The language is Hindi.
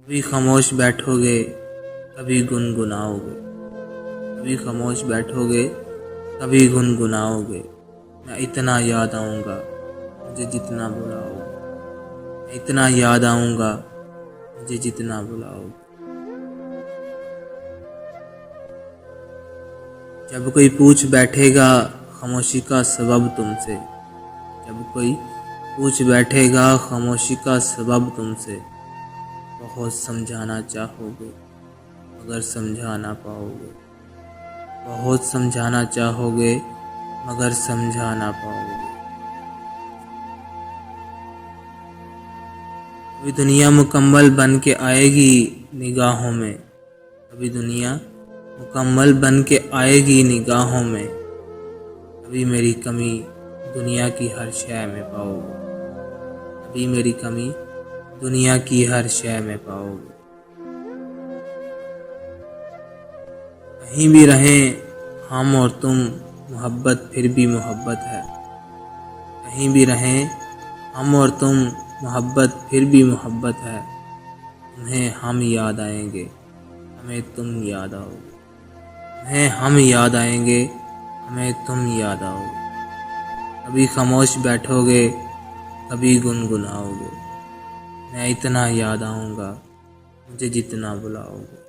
कभी खामोश बैठोगे कभी गुनगुनाओगे, कभी खामोश बैठोगे कभी गुनगुनाओगे। मैं इतना याद आऊँगा मुझे जितना बुलाओगे, मैं इतना याद आऊँगा मुझे जितना बुलाओगे। जब कोई पूछ बैठेगा खामोशी का सबब तुमसे, जब कोई पूछ बैठेगा खामोशी का सबब तुमसे, बहुत समझाना चाहोगे मगर समझा ना पाओगे, बहुत समझाना चाहोगे मगर समझा ना पाओगे। अभी दुनिया मुकम्मल बन के आएगी निगाहों में, अभी दुनिया मुकम्मल बन के आएगी निगाहों में। अभी मेरी कमी दुनिया की हर शय में पाओगे, अभी मेरी कमी दुनिया की हर शय में पाओगे। कहीं भी रहें हम और तुम, मोहब्बत फिर भी मोहब्बत है। कहीं भी रहें हम और तुम, मोहब्बत फिर भी मोहब्बत है। तुम्हें हम याद आएंगे हमें तुम याद आओगे, तुम्हें हम याद आएंगे हमें तुम याद आओगे। कभी खामोश बैठोगे कभी गुनगुनाओगे, मैं इतना याद आऊँगा मुझे जितना बुलाओगे।